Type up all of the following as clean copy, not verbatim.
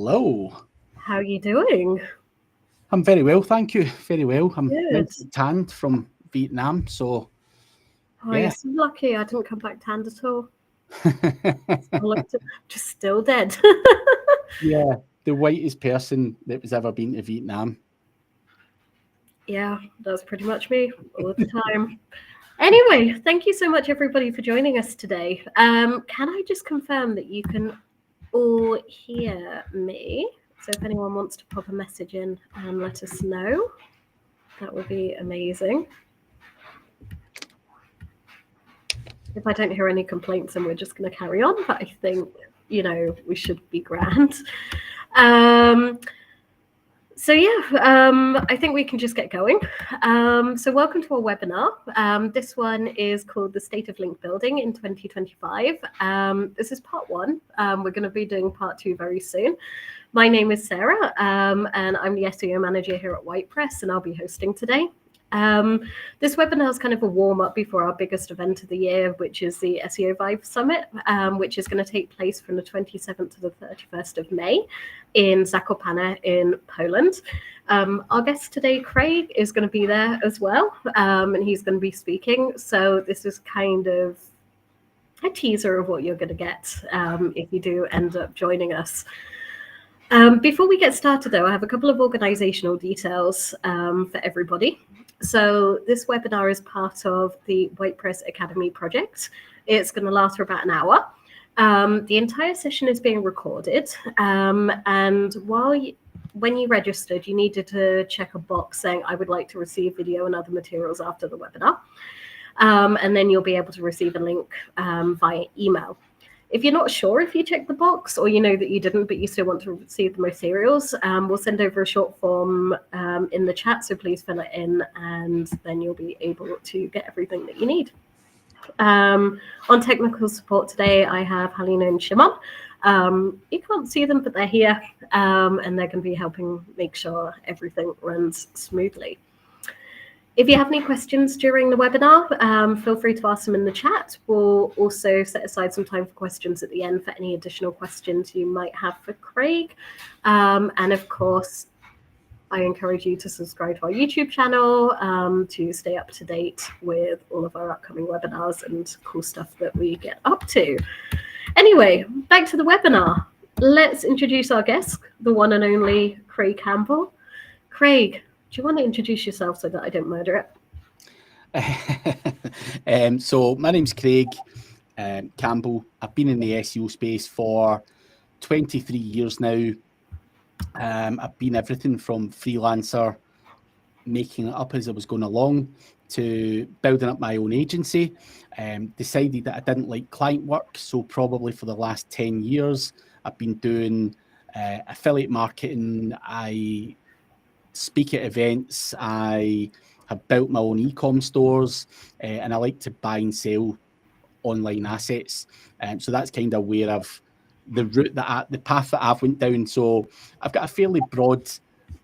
Hello. How are you doing? I'm very well, thank you. Very well. I'm Good. tanned from Vietnam, so Oh, yeah. you're so lucky. I didn't come back tanned at all. Just still dead. Yeah, the whitest person that was ever been to Vietnam. Yeah, that's pretty much me all the time. Anyway, thank you so much, everybody, for joining us today. Can I just confirm that you can all hear me? So if anyone wants to pop a message in and let us know, that would be amazing. If I don't hear any complaints, then we're just going to carry on. But I think, we should be grand. I think we can just get going. So welcome to our webinar. This one is called The State of Link Building in 2025. This is part one. We're going to be doing part two very soon. My name is Sarah, and I'm the SEO manager here at WhitePress, and I'll be hosting today. This webinar is kind of a warm-up before our biggest event of the year, which is the SEO Vibe Summit, which is going to take place from the 27th to the 31st of May in Zakopane in Poland. Our guest today, Craig, is going to be there as well, and he's going to be speaking. So this is kind of a teaser of what you're going to get if you do end up joining us. Before we get started, though, I have a couple of organizational details for everybody. So this webinar is part of the WhitePress Academy project. It's going to last for about an hour. The entire session is being recorded. And when you registered, you needed to check a box saying, I would like to receive video and other materials after the webinar. And then you'll be able to receive a link via email. If you're not sure if you checked the box or you know that you didn't, but you still want to receive the materials, we'll send over a short form in the chat, so please fill it in and then you'll be able to get everything that you need. On technical support today, I have Halina and Shimon. You can't see them, but they're here and they're going to be helping make sure everything runs smoothly. If you have any questions during the webinar, feel free to ask them in the chat. We'll also set aside some time for questions at the end for any additional questions you might have for Craig. And of course, I encourage you to subscribe to our YouTube channel to stay up to date with all of our upcoming webinars and cool stuff that we get up to. Anyway, back to the webinar. Let's introduce our guest, the one and only Craig Campbell. Craig, do you want to introduce yourself so that I don't murder it? So my name's Craig Campbell. I've been in the SEO space for 23 years now. I've been everything from freelancer, making it up as I was going along, to building up my own agency. Decided that I didn't like client work, so probably for the last 10 years, I've been doing affiliate marketing. I speak at events. I have built my own e-com stores, and I like to buy and sell online assets. So that's kind of where the path that I've went down. So I've got a fairly broad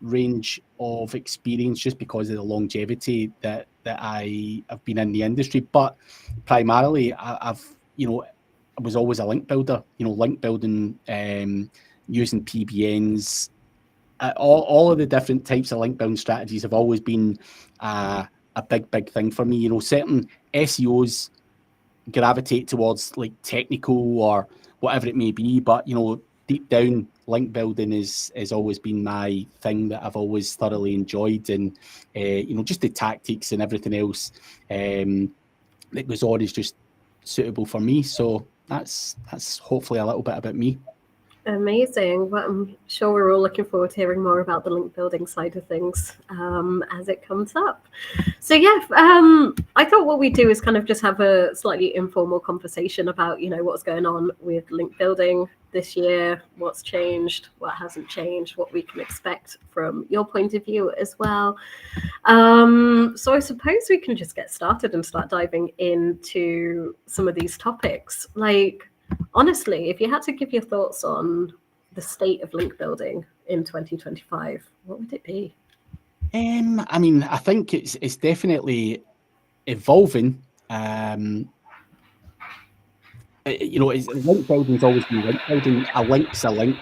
range of experience just because of the longevity that I have been in the industry. But primarily, I was always a link builder. Link building, using PBNs. All of the different types of link building strategies have always been a big thing for me. Certain SEOs gravitate towards like technical or whatever it may be, but deep down, link building has always been my thing that I've always thoroughly enjoyed, and just the tactics and everything else it was always just suitable for me. So that's hopefully a little bit about me. Amazing. Well, I'm sure we're all looking forward to hearing more about the link building side of things as it comes up. So yeah, I thought what we do is kind of just have a slightly informal conversation about, what's going on with link building this year, what's changed, what hasn't changed, what we can expect from your point of view as well. So I suppose we can just get started and start diving into some of these topics. Honestly, if you had to give your thoughts on the state of link building in 2025, what would it be? I think it's definitely evolving. Link building's always been link building. A link's a link.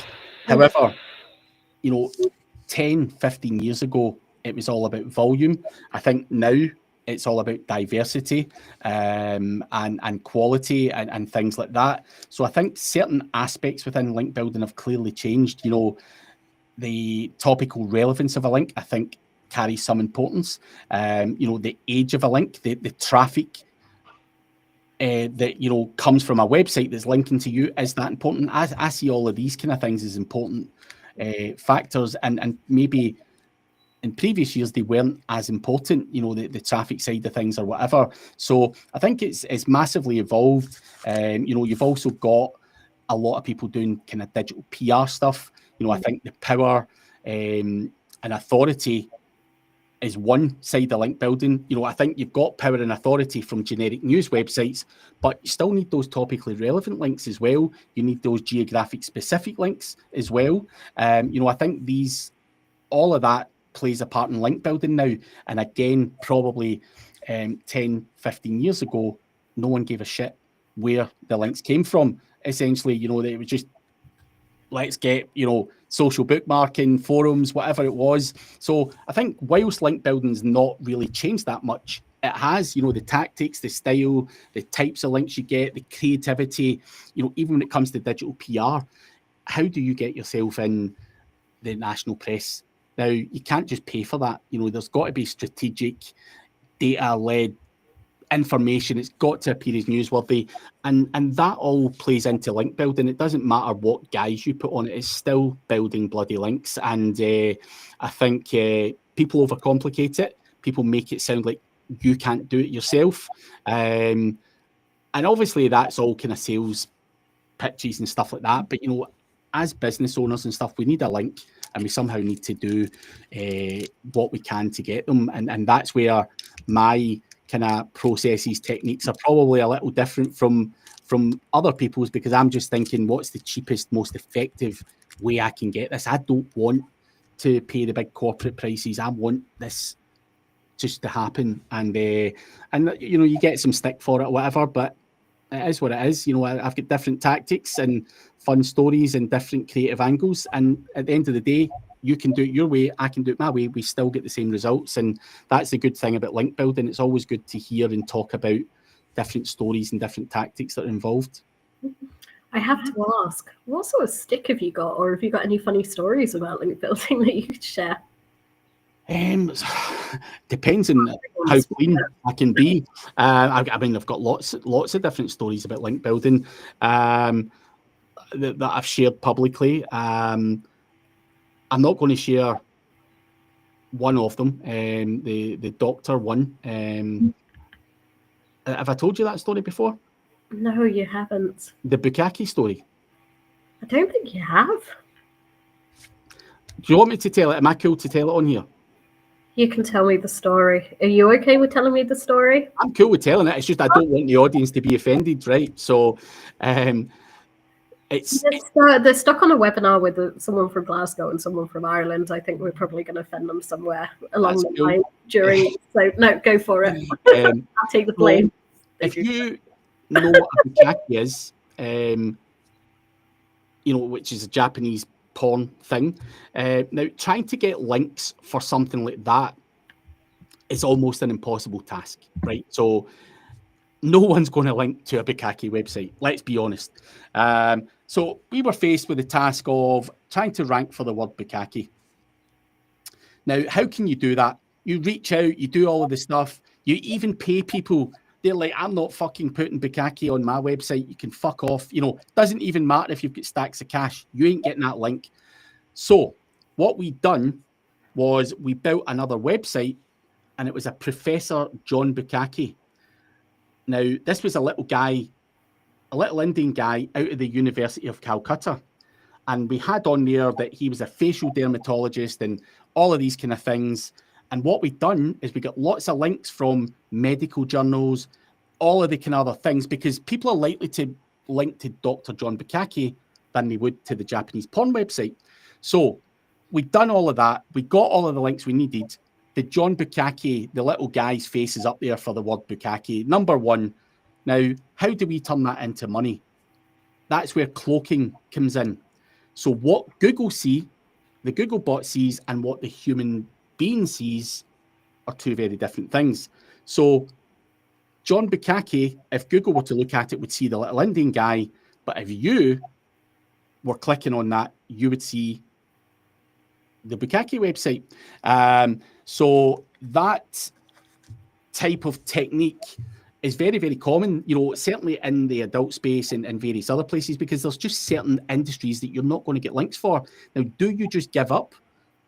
However, 10, 15 years ago, it was all about volume. I think now it's all about diversity and quality and things like that. So I think certain aspects within link building have clearly changed. The topical relevance of a link, I think, carries some importance. The age of a link, the traffic that comes from a website that's linking to you, is that important? I see all of these kind of things as important factors, and maybe in previous years they weren't as important, the traffic side of things or whatever. So I think it's massively evolved. You've also got a lot of people doing kind of digital PR stuff. I think the power and authority is one side of link building. I think you've got power and authority from generic news websites, but you still need those topically relevant links as well. You need those geographic specific links as well. I think all of that plays a part in link building now. And again, probably 10, 15 years ago, no one gave a shit where the links came from. Essentially, it was just, let's get, social bookmarking, forums, whatever it was. So I think whilst link building's not really changed that much, it has, the tactics, the style, the types of links you get, the creativity, even when it comes to digital PR, how do you get yourself in the national press? Now, you can't just pay for that. There's got to be strategic, data-led information. It's got to appear as newsworthy. And that all plays into link building. It doesn't matter what guise you put on it. It's still building bloody links. And I think people overcomplicate it. People make it sound like you can't do it yourself. And obviously, that's all kind of sales pitches and stuff like that. But, as business owners and stuff, we need a link, and we somehow need to do what we can to get them. And that's where my kind of processes, techniques are probably a little different from other people's, because I'm just thinking, what's the cheapest, most effective way I can get this? I don't want to pay the big corporate prices. I want this just to happen. And you get some stick for it or whatever, but it is what it is. I've got different tactics and fun stories and different creative angles. And at the end of the day, you can do it your way, I can do it my way. We still get the same results. And that's the good thing about link building. It's always good to hear and talk about different stories and different tactics that are involved. I have to ask, what sort of stick have you got? Or have you got any funny stories about link building that you could share? Depends on how clean I can be. I've got lots of different stories about link building that I've shared publicly. I'm not going to share one of them, the doctor one. Have I told you that story before? No, you haven't. The Bukkake story? I don't think you have. Do you want me to tell it? Am I cool to tell it on here? You can tell me the story. Are you okay with telling me the story? I'm cool with telling it. It's just I don't want the audience to be offended, right? So they're stuck on a webinar with someone from Glasgow and someone from Ireland. I think we're probably going to offend them somewhere along the line during. So no, go for it. I'll take the blame. If you know what a bukkake is, which is a Japanese porn thing, now trying to get links for something like that is almost an impossible task, right? So no one's going to link to a bukkake website. Let's be honest. So we were faced with the task of trying to rank for the word bukkake. Now, how can you do that? You reach out, you do all of the stuff, you even pay people. They're like, I'm not fucking putting bukkake on my website. You can fuck off. Doesn't even matter if you've got stacks of cash. You ain't getting that link. So what we done was we built another website, and it was a Professor John Bukkake. Now, this was a little Indian guy out of the University of Calcutta. And we had on there that he was a facial dermatologist and all of these kind of things. And what we've done is we got lots of links from medical journals, all of the kind of other things, because people are likely to link to Dr. John Bukkake than they would to the Japanese porn website. So we've done all of that. We got all of the links we needed. The John Bukkake, the little guy's face is up there for the word bukkake. Number one. Now, how do we turn that into money? That's where cloaking comes in. So what Google see, the Google bot sees and what the human being sees are two very different things. So John Bukake, if Google were to look at it, would see the little Indian guy, but if you were clicking on that, you would see the Bukake website. So that type of technique is very, very common, certainly in the adult space and various other places, because there's just certain industries that you're not going to get links for. Now, do you just give up,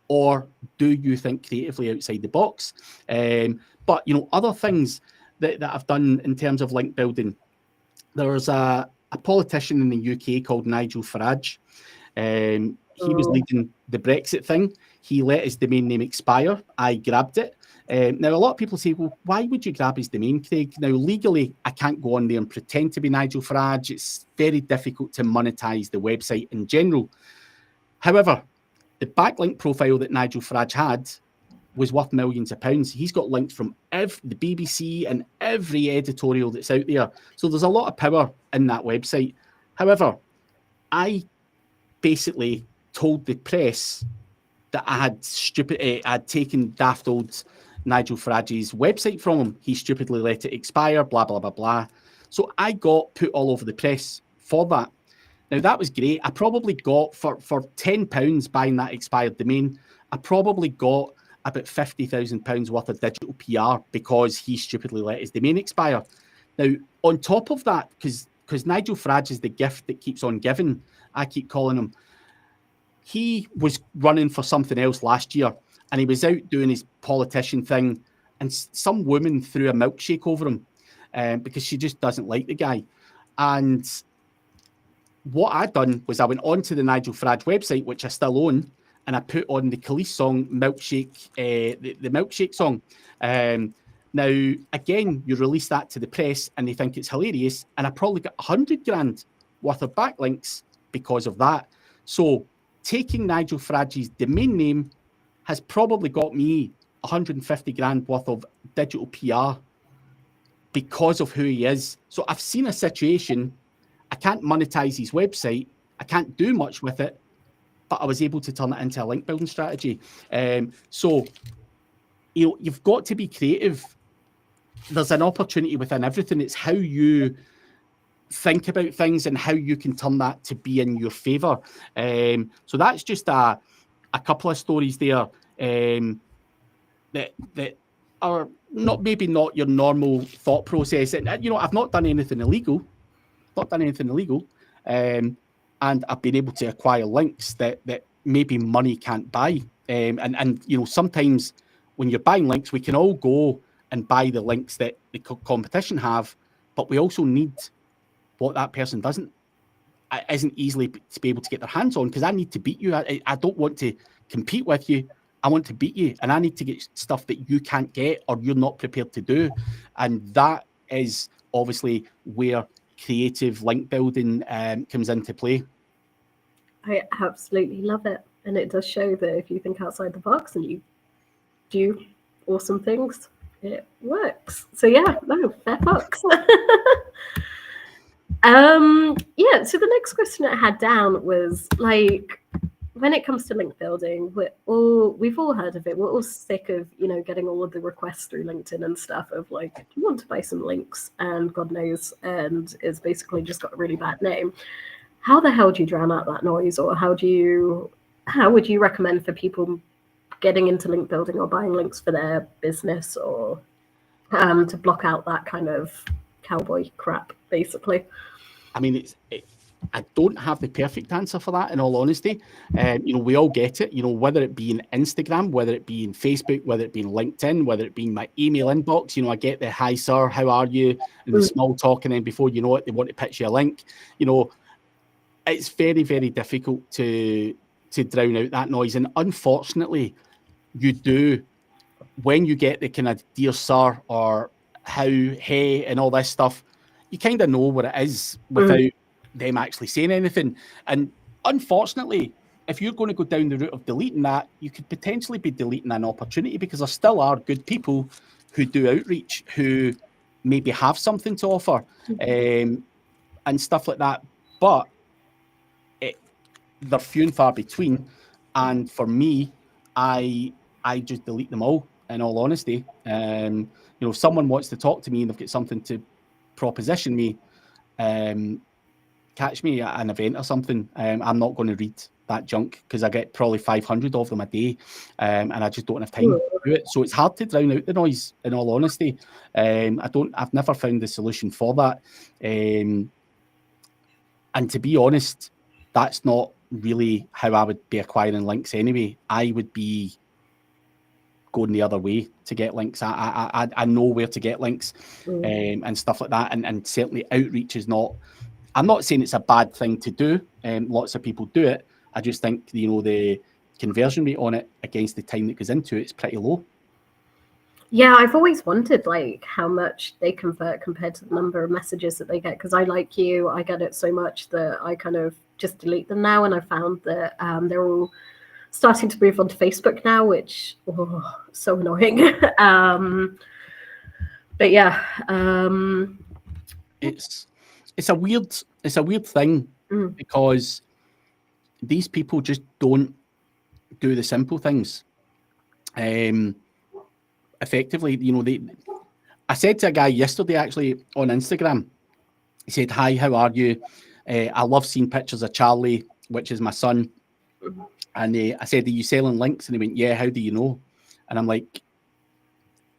or do you think creatively outside the box? But, other things that I've done in terms of link building, there's a politician in the UK called Nigel Farage. He was leading the Brexit thing. He let his domain name expire. I grabbed it. Now, a lot of people say, well, why would you grab his domain, Craig? Now, legally, I can't go on there and pretend to be Nigel Farage. It's very difficult to monetize the website in general. However, the backlink profile that Nigel Farage had was worth millions of pounds. He's got links from the BBC and every editorial that's out there. So there's a lot of power in that website. However, I basically told the press that I had taken daft old Nigel Farage's website from him. He stupidly let it expire, blah, blah, blah, blah. So I got put all over the press for that. Now, that was great. I probably got, for £10 buying that expired domain, I probably got about £50,000 worth of digital PR because he stupidly let his domain expire. Now, on top of that, because Nigel Farage is the gift that keeps on giving, I keep calling him, he was running for something else last year, and he was out doing his politician thing, and some woman threw a milkshake over him because she just doesn't like the guy. And what I'd done was I went onto the Nigel Farage website, which I still own, and I put on the Khalees song, Milkshake, the Milkshake song. Now, again, you release that to the press and they think it's hilarious, and I probably got 100 grand worth of backlinks because of that. So taking Nigel Farage's domain name has probably got me 150 grand worth of digital PR because of who he is. So I've seen a situation, I can't monetize his website, I can't do much with it, but I was able to turn it into a link building strategy. So, you've got to be creative. There's an opportunity within everything. It's how you think about things and how you can turn that to be in your favor. So that's just a couple of stories there that are maybe not your normal thought process. And I've not done anything illegal. And I've been able to acquire links that maybe money can't buy. And sometimes when you're buying links, we can all go and buy the links that the competition have, but we also need what that person isn't easily to be able to get their hands on, because I need to beat you. I don't want to compete with you. I want to beat you, and I need to get stuff that you can't get or you're not prepared to do. And that is obviously where creative link building comes into play. I absolutely love it. And it does show that if you think outside the box and you do awesome things, it works. So yeah, no, fair fox. Yeah, so the next question I had down was, like, when it comes to link building, we've all heard of it. We're all sick of, getting all of the requests through LinkedIn and stuff of like, do you want to buy some links? And God knows, and it's basically just got a really bad name. How the hell do you drown out that noise? Or how would you recommend for people getting into link building or buying links for their business, or to block out that kind of cowboy crap, basically? I mean, I don't have the perfect answer for that, in all honesty. We all get it, whether it be in Instagram, whether it be in Facebook, whether it be in LinkedIn, whether it be in my email inbox. I get the "Hi, sir, how are you?" and the small talk, and then before you know it, they want to pitch you a link. It's very, very difficult to drown out that noise. And unfortunately, you do, when you get the kind of "dear sir" or "how, hey," and all this stuff, you kind of know what it is without them actually saying anything. And unfortunately, if you're going to go down the route of deleting that, you could potentially be deleting an opportunity, because there still are good people who do outreach, who maybe have something to offer and stuff like that. But they're few and far between. And for me, I just delete them all, in all honesty. If someone wants to talk to me and they've got something to proposition me, catch me at an event or something, I'm not going to read that junk because I get probably 500 of them a day, and I just don't have time to do it. So it's hard to drown out the noise, in all honesty. I've never found the solution for that. And to be honest, that's not really how I would be acquiring links anyway. I would be going the other way to get links. I know where to get links, and stuff like that. And certainly outreach is not, I'm not saying it's a bad thing to do. Lots of people do it. I just think, the conversion rate on it against the time that goes into it is pretty low. Yeah, I've always wondered how much they convert compared to the number of messages that they get. Because I, like you, I get it so much that I kind of just delete them now. And I found that they're all starting to move onto Facebook now, which so annoying. But yeah, it's a weird thing because these people just don't do the simple things. Effectively, I said to a guy yesterday actually on Instagram, he said, "Hi, how are you? I love seeing pictures of Charlie, which is my son." And I said, "Are you selling links?" And he went, "Yeah, how do you know?" And I'm like,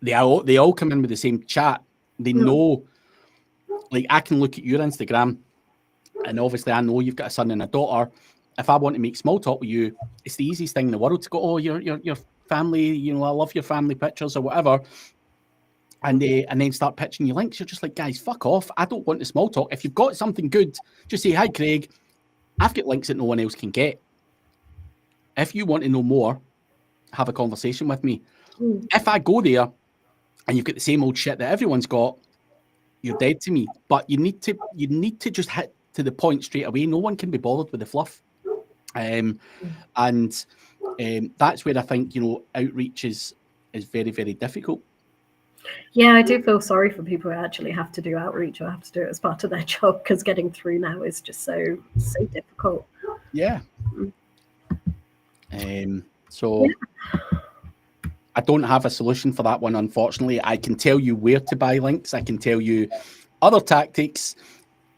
they all come in with the same chat. They know, like, I can look at your Instagram, and obviously I know you've got a son and a daughter. If I want to make small talk with you, it's the easiest thing in the world to go, "Oh, your family, I love your family pictures," or whatever. And then start pitching you links. You're just like, guys, fuck off. I don't want the small talk. If you've got something good, just say, "Hi, Craig, I've got links that no one else can get. If you want to know more, have a conversation with me." If I go there and you've got the same old shit that everyone's got, you're dead to me. But you need to just hit to the point straight away. No one can be bothered with the fluff. And that's where I think, outreach is very, very difficult. Yeah, I do feel sorry for people who actually have to do outreach or have to do it as part of their job, because getting through now is just so difficult. Yeah. So I don't have a solution for that one, unfortunately. I can tell you where to buy links. I can tell you other tactics,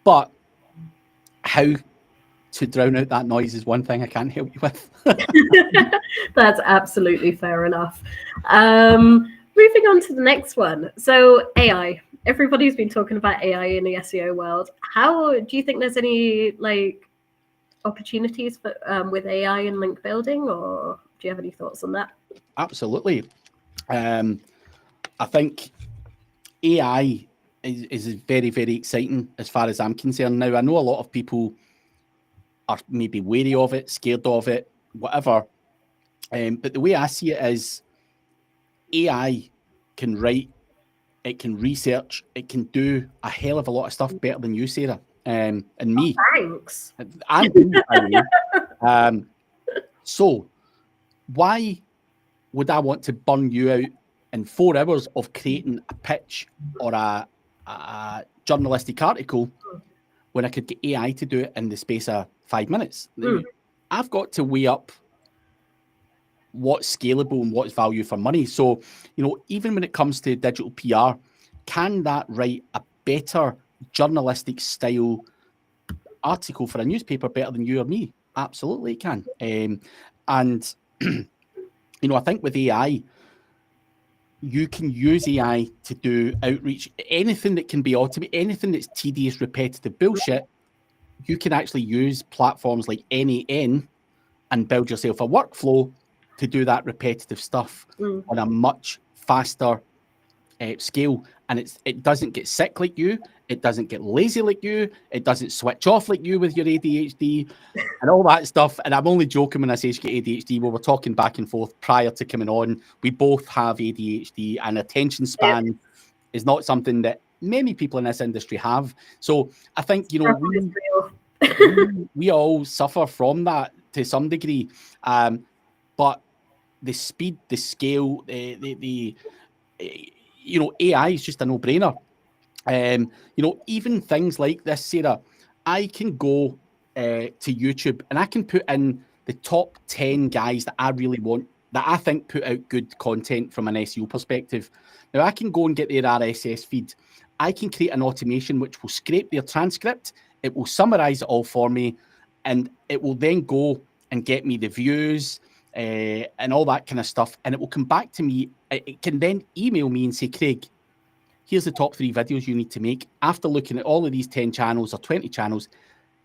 but how to drown out that noise is one thing I can't help you with. That's absolutely fair enough. Moving on to the next one. So AI. Everybody's been talking about AI in the SEO world. How do you think there's any opportunities for with AI in link building, or do you have any thoughts on that? Absolutely. I think AI is very, very exciting as far as I'm concerned. Now, I know a lot of people are maybe wary of it, scared of it, whatever. But the way I see it is AI can write, it can research, it can do a hell of a lot of stuff better than you, Sarah, and me. Thanks. And me, by the way. So why would I want to burn you out in 4 hours of creating a pitch or a journalistic article when I could get AI to do it in the space of 5 minutes? I've got to weigh up what's scalable and what's value for money. So, even when it comes to digital PR, can that write a better journalistic style article for a newspaper better than you or me? Absolutely it can. And I think with AI, you can use AI to do outreach. Anything that can be automated, anything that's tedious, repetitive bullshit, you can actually use platforms like NAN and build yourself a workflow to do that repetitive stuff on a much faster scale. And it doesn't get sick like you. It doesn't get lazy like you. It doesn't switch off like you with your ADHD and all that stuff. And I'm only joking when I say you get ADHD. We were talking back and forth prior to coming on. We both have ADHD, and attention span is not something that many people in this industry have. So I think, we all suffer from that to some degree. But the speed, the scale, AI is just a no-brainer. Even things like this, Sarah, I can go to YouTube and I can put in the the top 10 guys that I really want, that I think put out good content from an SEO perspective. Now, I can go and get their RSS feed. I can create an automation which will scrape their transcript. It will summarize it all for me, and it will then go and get me the views and all that kind of stuff. And it will come back to me. It can then email me and say, Craig, here's the top 3 videos you need to make. After looking at all of these 10 channels or 20 channels,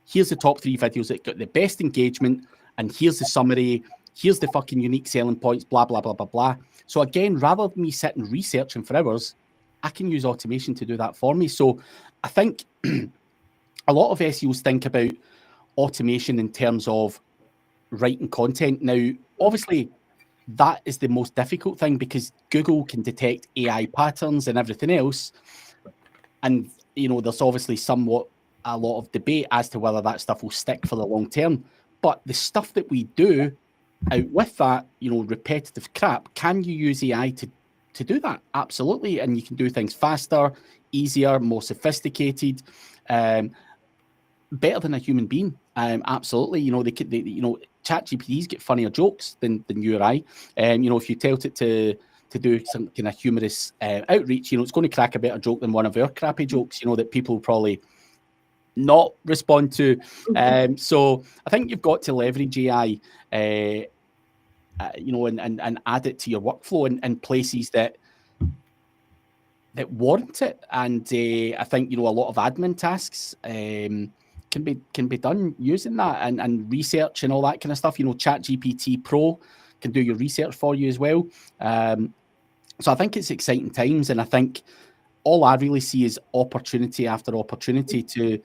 here's the top 3 videos that got the best engagement, and here's the summary, here's the fucking unique selling points, blah, blah, blah, blah, blah. So again, rather than me sitting researching for hours, I can use automation to do that for me. So I think a lot of SEOs think about automation in terms of writing content. Now, obviously, that is the most difficult thing because Google can detect AI patterns and everything else. And, you know, there's obviously a lot of debate as to whether that stuff will stick for the long term. But the stuff that we do out with that, you know, repetitive crap, can you use AI to do that? Absolutely. And you can do things faster, easier, more sophisticated, better than a human being. Absolutely. You know, you know, ChatGPTs get funnier jokes than you or I. You know, if you tell it to do some kind of humorous outreach, you know, it's going to crack a better joke than one of our crappy jokes, you know, that people probably not respond to. So I think you've got to leverage AI, you know, and add it to your workflow in places that warrant it. And I think, you know, a lot of admin tasks can be done using that, and research and all that kind of stuff. You know, ChatGPT Pro can do your research for you as well. So I think it's exciting times, and I think all I really see is opportunity after opportunity to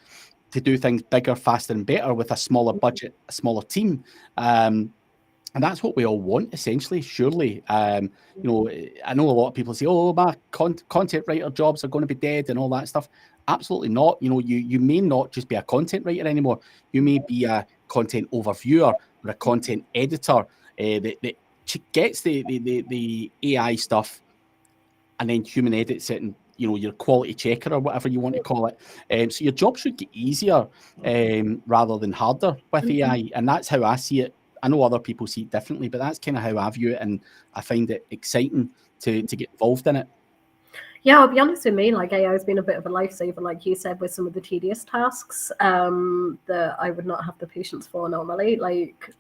do things bigger, faster, and better with a smaller budget, a smaller team. And that's what we all want, essentially, surely. You know, I know a lot of people say, oh, my content writer jobs are going to be dead and all that stuff. Absolutely not. You know, you may not just be a content writer anymore. You may be a content overviewer or a content editor that gets the AI stuff and then human edits it, and, you know, your quality checker or whatever you want to call it. So your job should get easier rather than harder with AI. And that's how I see it. I know other people see it differently, but that's kind of how I view it, and I find it exciting to get involved in it. Yeah, I'll be honest with me, like AI has been a bit of a lifesaver, like you said, with some of the tedious tasks that I would not have the patience for normally. Like,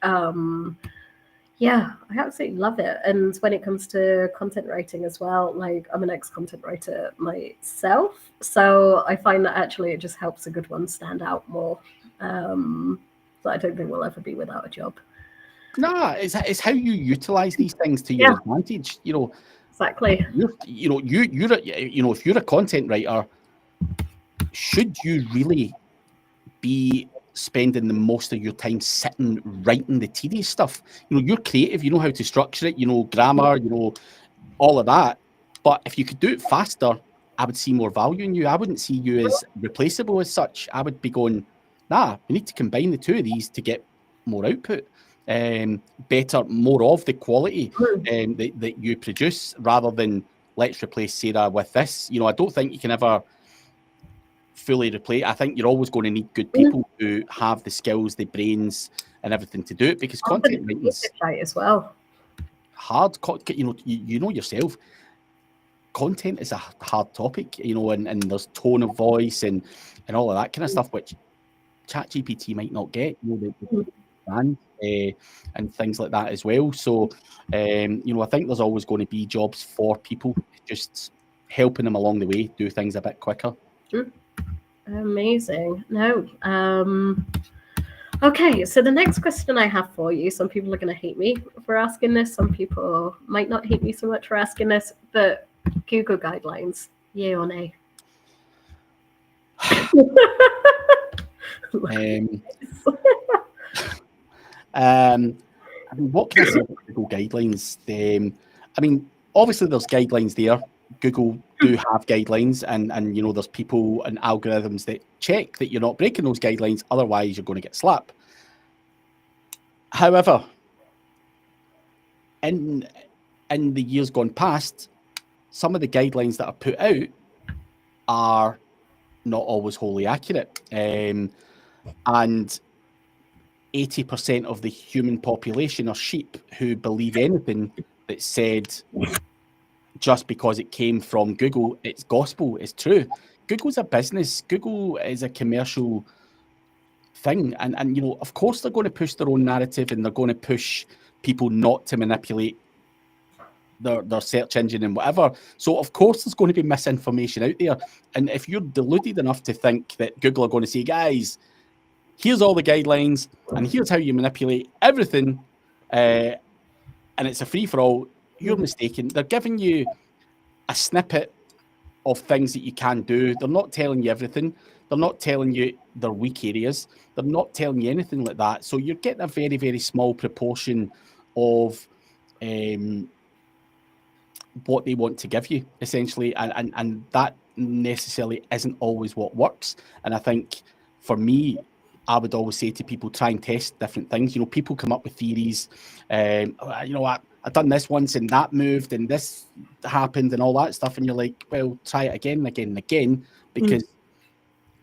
yeah, I absolutely love it. And when it comes to content writing as well, like I'm an ex-content writer myself, so I find that actually it just helps a good one stand out more. So I don't think we'll ever be without a job. No, it's how you utilize these things to your advantage. You know, exactly. You know, if you're a content writer, should you really be spending the most of your time sitting writing the tedious stuff? You know, you're creative, you know how to structure it, you know, grammar, you know, all of that. But if you could do it faster, I would see more value in you. I wouldn't see you as replaceable as such. I would be going, nah, we need to combine the two of these to get more output, better, more of the quality that you produce, rather than let's replace Sarah with this. You know, I don't think you can ever fully replace. I think you're always going to need good people who have the skills, the brains, and everything to do it, because content writing's right as well. Hard. You know, you know yourself. Content is a hard topic, you know, and there's tone of voice and all of that kind of stuff, which ChatGPT might not get. You know, and things like that as well. So, you know, I think there's always going to be jobs for people, just helping them along the way do things a bit quicker. Amazing. No. Okay, so the next question I have for you, some people are going to hate me for asking this, some people might not hate me so much for asking this, but Google guidelines, yay or nay? I mean, what can I say about Google guidelines? I mean, obviously there's guidelines there. Google do have guidelines, and you know, there's people and algorithms that check that you're not breaking those guidelines, otherwise you're going to get slapped. However, in the years gone past, some of the guidelines that are put out are not always wholly accurate. And 80% of the human population are sheep who believe anything that's said just because it came from Google. It's gospel, it's true. Google's a business. Google is a commercial thing. And you know, of course they're going to push their own narrative, and they're going to push people not to manipulate their search engine and whatever. So of course there's going to be misinformation out there. And if you're deluded enough to think that Google are going to say, guys, here's all the guidelines, and here's how you manipulate everything, and it's a free-for-all, you're mistaken. They're giving you a snippet of things that you can do. They're not telling you everything. They're not telling you their weak areas. They're not telling you anything like that. So you're getting a very, very small proportion of what they want to give you, essentially. And that necessarily isn't always what works. And I think for me, I would always say to people, try and test different things. You know, people come up with theories. You know, I've done this once and that moved and this happened and all that stuff. And you're like, well, try it again and again and again. Because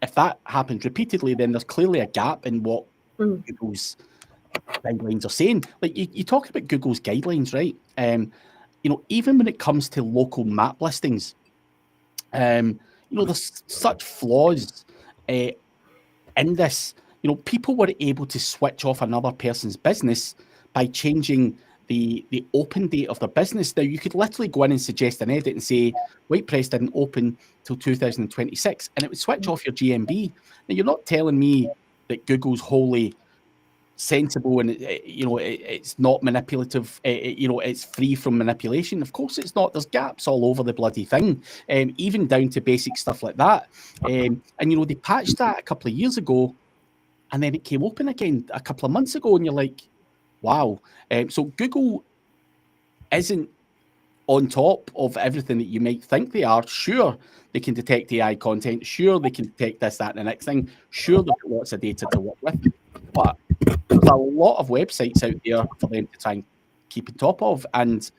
if that happens repeatedly, then there's clearly a gap in what Google's guidelines are saying. Like you talk about Google's guidelines, right? You know, even when it comes to local map listings, you know, there's such flaws in this. You know, people were able to switch off another person's business by changing the open date of their business. Now, you could literally go in and suggest an edit and say, WordPress didn't open till 2026, and it would switch off your GMB. Now, you're not telling me that Google's wholly sensible and you know, it's not manipulative, you know, it's free from manipulation. Of course it's not. There's gaps all over the bloody thing, even down to basic stuff like that. And you know, they patched that a couple of years ago, and then it came open again a couple of months ago, and you're like, wow. So Google isn't on top of everything that you might think they are. Sure, they can detect AI content. Sure, they can detect this, that, and the next thing. Sure, they've got lots of data to work with. But there's a lot of websites out there for them to try and keep on top of. And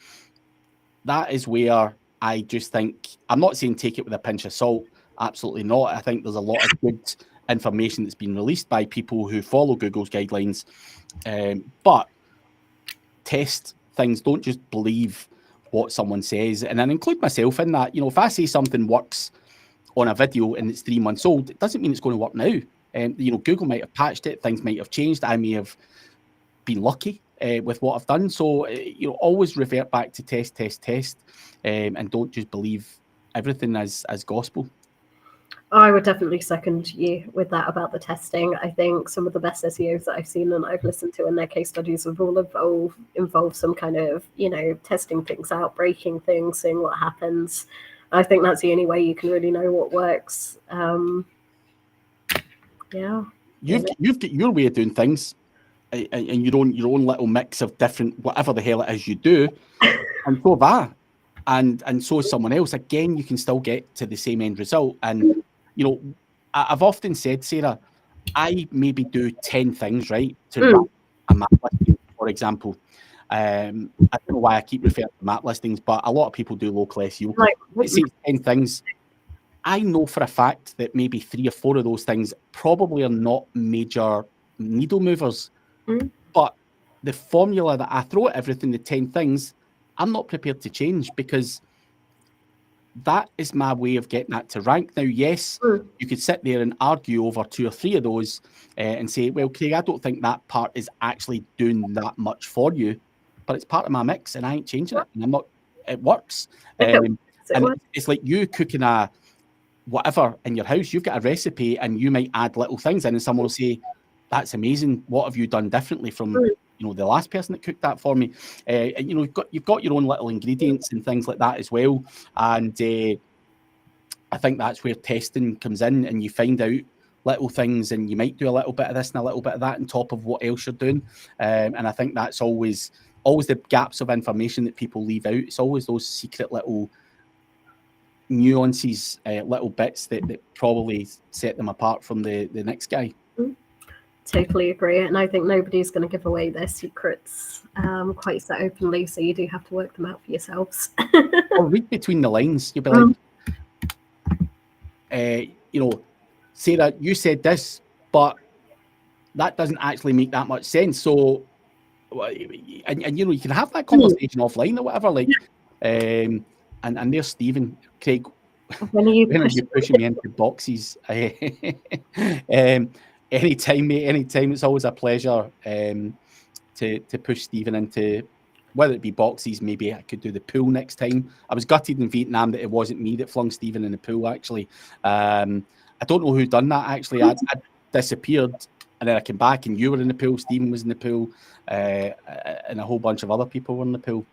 that is where I just think, I'm not saying take it with a pinch of salt. Absolutely not. I think there's a lot of good information that's been released by people who follow Google's guidelines. But test things. Don't just believe what someone says. And then include myself in that. You know, if I say something works on a video and it's 3 months old, it doesn't mean it's going to work now. You know, Google might have patched it, things might have changed. I may have been lucky with what I've done. So, you know, always revert back to test, and don't just believe everything as gospel. I would definitely second you with that about the testing. I think some of the best SEOs that I've seen and I've listened to in their case studies have all involved some kind of, you know, testing things out, breaking things, seeing what happens. I think that's the only way you can really know what works. Yeah. You've got your way of doing things, and your own little mix of different whatever the hell it is you do, and so have I, and so is someone else. Again, you can still get to the same end result. And you know, I've often said, Sarah, I maybe do 10 things right to wrap a map listing, for example. I don't know why I keep referring to map listings, but a lot of people do local SEO. It says 10 things. I know for a fact that maybe 3 or 4 of those things probably are not major needle movers. But the formula that I throw at everything, the 10 things, I'm not prepared to change, because that is my way of getting that to rank. Now, yes, you could sit there and argue over 2 or 3 of those and say, well, Craig, I don't think that part is actually doing that much for you, but it's part of my mix and I ain't changing it. And I'm not, it works. And it's like you cooking a whatever in your house. You've got a recipe and you might add little things in, and someone will say, that's amazing. What have you done differently from you know, the last person that cooked that for me? And you know, you've got your own little ingredients and things like that as well. And I think that's where testing comes in, and you find out little things, and you might do a little bit of this and a little bit of that on top of what else you're doing. And I think that's always the gaps of information that people leave out. It's always those secret little nuances, little bits that probably set them apart from the next guy. Totally agree. And I think nobody's going to give away their secrets quite so openly, so you do have to work them out for yourselves. Or read between the lines. You'll be like, you know, Sarah, you said this, but that doesn't actually make that much sense. So, and you know, you can have that conversation offline or whatever, like, and there's Stephen. Craig, When are you pushing me into boxes? Anytime, mate, anytime. It's always a pleasure to push Stephen into, whether it be boxes. Maybe I could do the pool next time. I was gutted in Vietnam that it wasn't me that flung Stephen in the pool, actually. I don't know who done that, actually. I disappeared, and then I came back, and you were in the pool, Stephen was in the pool, and a whole bunch of other people were in the pool.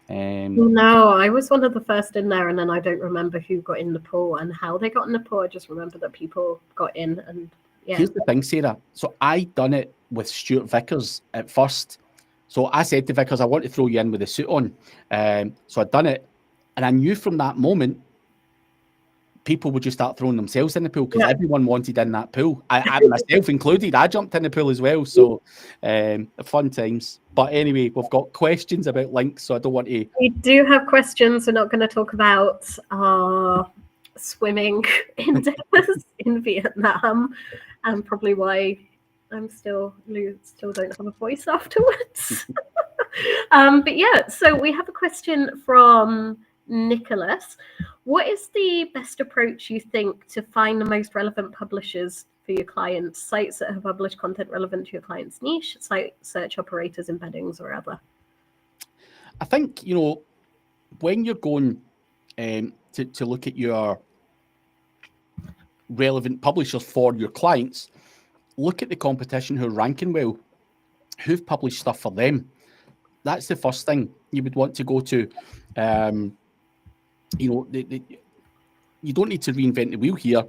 No, I was one of the first in there, and then I don't remember who got in the pool and how they got in the pool. I just remember that people got in, and yeah. Here's the thing, Sarah. So I done it with Stuart Vickers at first. So I said to Vickers, I want to throw you in with a suit on. So I'd done it, and I knew from that moment people would just start throwing themselves in the pool because everyone wanted in that pool. I myself included. I jumped in the pool as well. So fun times. But anyway, we've got questions about links, so I don't want to. We do have questions. We're not going to talk about swimming endeavors in Vietnam, and probably why I'm still don't have a voice afterwards. But yeah, so we have a question from Nicholas. What is the best approach you think to find the most relevant publishers for your clients? Sites that have published content relevant to your client's niche, site search operators, embeddings, or other? I think, you know, when you're going to look at your relevant publishers for your clients, look at the competition who are ranking well, who've published stuff for them. That's the first thing you would want to go to. You know, you don't need to reinvent the wheel here.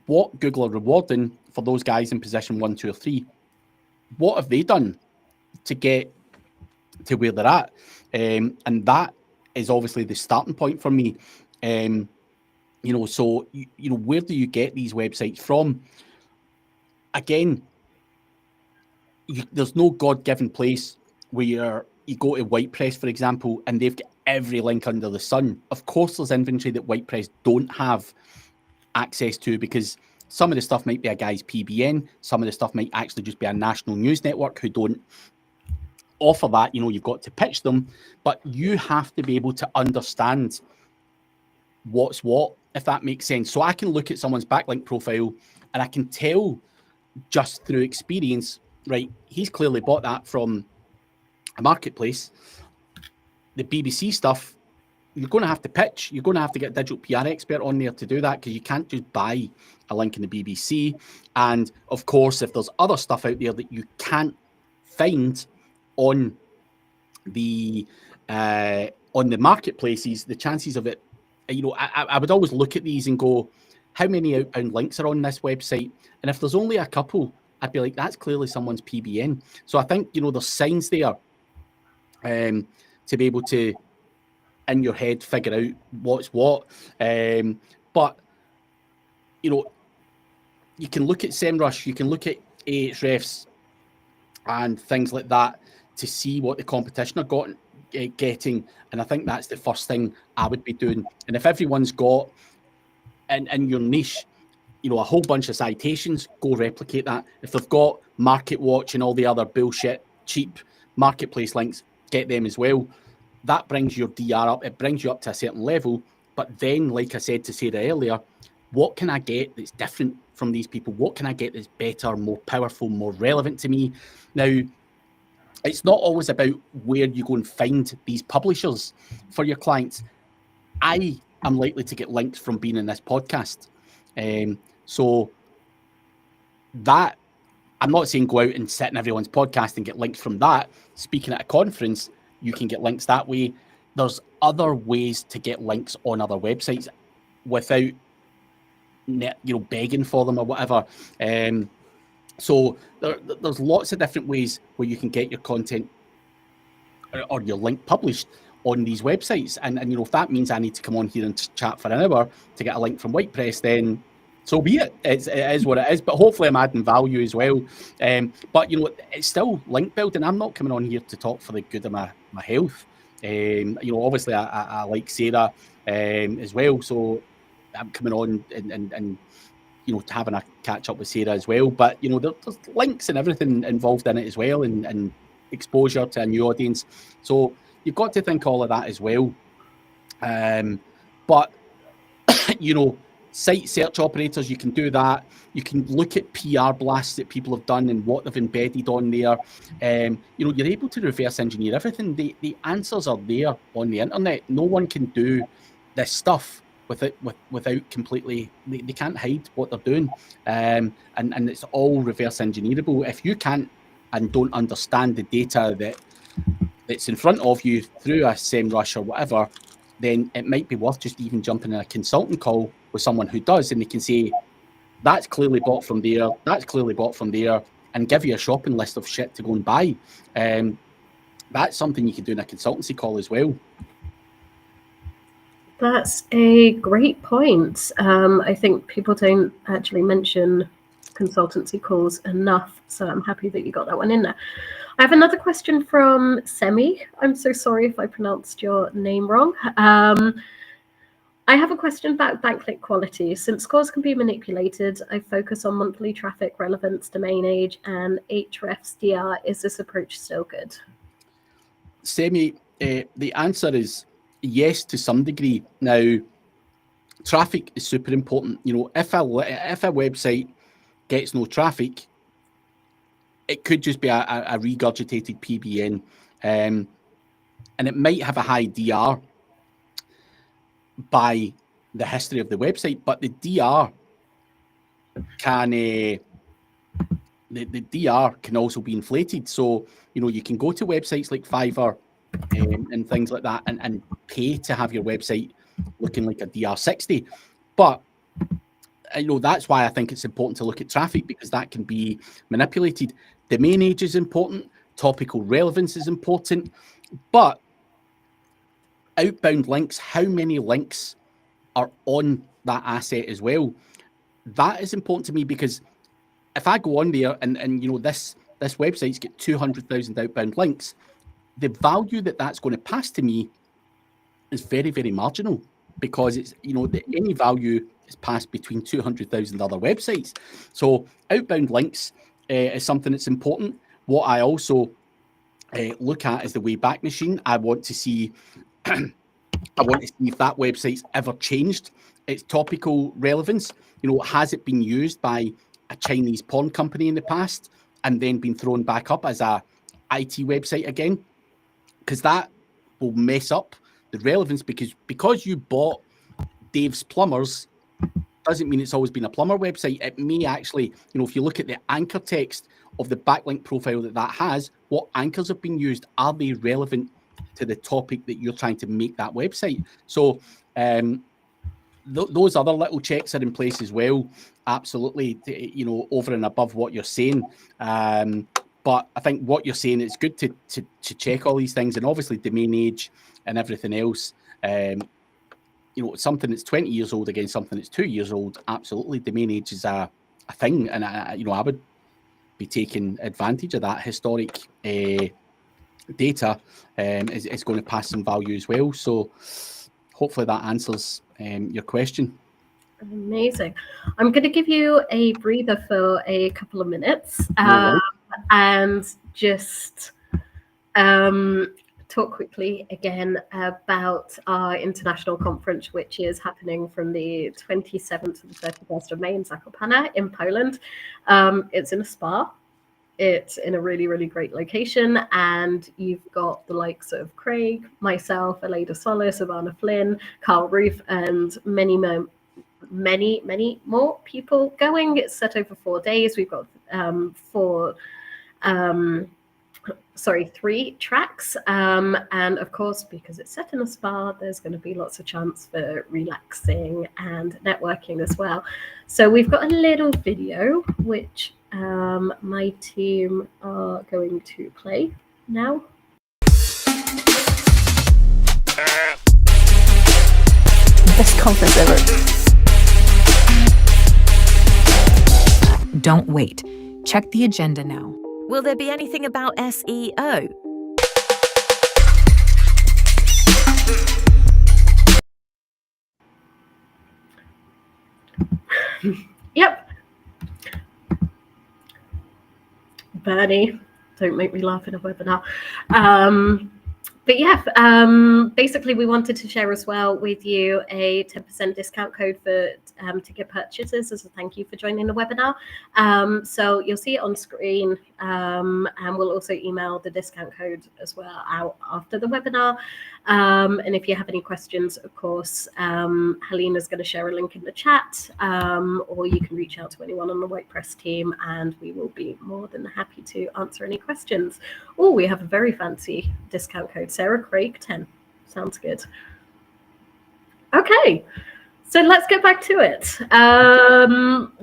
What Google are rewarding for those guys in position 1, 2, or 3? What have they done to get to where they're at? And that is obviously the starting point for me. You know, so you know, where do you get these websites from? Again, there's no God-given place where you go to WhitePress, for example, and they've got every link under the sun. Of course, there's inventory that WhitePress don't have access to, because some of the stuff might be a guy's PBN, some of the stuff might actually just be a national news network who don't offer that. You know, you've got to pitch them, but you have to be able to understand what's what, if that makes sense. So I can look at someone's backlink profile and I can tell just through experience, right, he's clearly bought that from a marketplace. The BBC stuff, you're going to have to pitch. You're going to have to get a digital PR expert on there to do that, because you can't just buy a link in the BBC. And of course, if there's other stuff out there that you can't find on the marketplaces, the chances of it, you know, I would always look at these and go, how many outbound links are on this website? And if there's only a couple, I'd be like, that's clearly someone's PBN. So I think, you know, there's signs there to be able to, in your head, figure out what's what. But, you know, you can look at SEMrush, you can look at Ahrefs and things like that to see what the competition are getting. And I think that's the first thing I would be doing. And if everyone's got, in your niche, you know, a whole bunch of citations, go replicate that. If they've got Market Watch and all the other bullshit, cheap marketplace links, get them as well. That brings your DR up. It brings you up to a certain level. But then, like I said to Sarah earlier, what can I get that's different from these people? What can I get that's better, more powerful, more relevant to me? Now, it's not always about where you go and find these publishers for your clients. I am likely to get links from being in this podcast. So that, I'm not saying go out and sit in everyone's podcast and get links from that. Speaking at a conference, you can get links that way. There's other ways to get links on other websites without, you know, begging for them or whatever. So there's lots of different ways where you can get your content or your link published on these websites. And you know, if that means I need to come on here and chat for an hour to get a link from WhitePress, then so be it. It is what it is. But hopefully I'm adding value as well. But you know, it's still link building. I'm not coming on here to talk for the good of my health. You know, obviously I like Sarah as well. So I'm coming on and having a catch up with Sarah as well. But there's links and everything involved in it as well, and exposure to a new audience. So you've got to think all of that as well. But site search operators, you can do that. You can look at PR blasts that people have done and what they've embedded on there. You're able to reverse engineer everything. The answers are there on the internet. No one can do this stuff without completely. They can't hide what they're doing, and it's all reverse engineerable. If you can't and don't understand the data that's in front of you through a SEMrush or whatever, then it might be worth just even jumping in a consulting call with someone who does, and they can say, that's clearly bought from there, that's clearly bought from there, and give you a shopping list of shit to go and buy. That's something you can do in a consultancy call as well. That's a great point. I think people don't actually mention consultancy calls enough, so I'm happy that you got that one in there. I have another question from Semi. I'm so sorry if I pronounced your name wrong. I have a question about backlink quality. Since scores can be manipulated, I focus on monthly traffic, relevance, domain age, and Hrefs DR. Is this approach still good? Semi, the answer is yes to some degree. Now, traffic is super important. If a website gets no traffic, it could just be a regurgitated PBN, and it might have a high DR by the history of the website, but the DR can the DR can also be inflated. So you can go to websites like Fiverr and things like that and pay to have your website looking like a DR60, but that's why I think it's important to look at traffic, because that can be manipulated. Domain age is important, topical relevance is important, but outbound links, how many links are on that asset as well? That is important to me, because if I go on there and this website's got 200,000 outbound links, the value that's going to pass to me is very, very marginal, because it's any value is passed between 200,000 other websites. So outbound links is something that's important. What I also look at is the Wayback Machine. I want to see if that website's ever changed its topical relevance. Has it been used by a Chinese porn company in the past and then been thrown back up as a IT website again? Because that will mess up the relevance, because you bought Dave's Plumbers doesn't mean it's always been a plumber website. It may actually, if you look at the anchor text of the backlink profile that has, what anchors have been used, are they relevant to the topic that you're trying to make that website? So those other little checks are in place as well, absolutely, over and above what you're saying. But I think what you're saying, it's good to check all these things, and obviously domain age and everything else. Something that's 20 years old against something that's 2 years old, absolutely, domain age is a thing, and I would be taking advantage of that historic data. Is going to pass some value as well. So hopefully that answers your question. Amazing. I'm going to give you a breather for a couple of minutes, and just talk quickly again about our international conference, which is happening from the 27th to the 31st of May in Zakopane in Poland. It's in a spa. It's in a really, really great location, and you've got the likes of Craig, myself, Aleda Solis, Ivana Flynn, Carl Roof, and many more people going. It's set over 4 days. We've got 3 tracks, and of course, because it's set in a spa, there's going to be lots of chance for relaxing and networking as well. So we've got a little video which my team are going to play now. Best conference ever. Don't wait. Check the agenda now. Will there be anything about SEO? Yep. Bernie, don't make me laugh in a webinar. But yeah, basically we wanted to share as well with you a 10% discount code for ticket purchases as a thank you for joining the webinar. So you'll see it on screen, and we'll also email the discount code as well out after the webinar. And if you have any questions, of course, Helena's going to share a link in the chat, or you can reach out to anyone on the WordPress team and we will be more than happy to answer any questions. Oh, we have a very fancy discount code. Sarah Craig 10. Sounds good. Okay, so let's get back to it.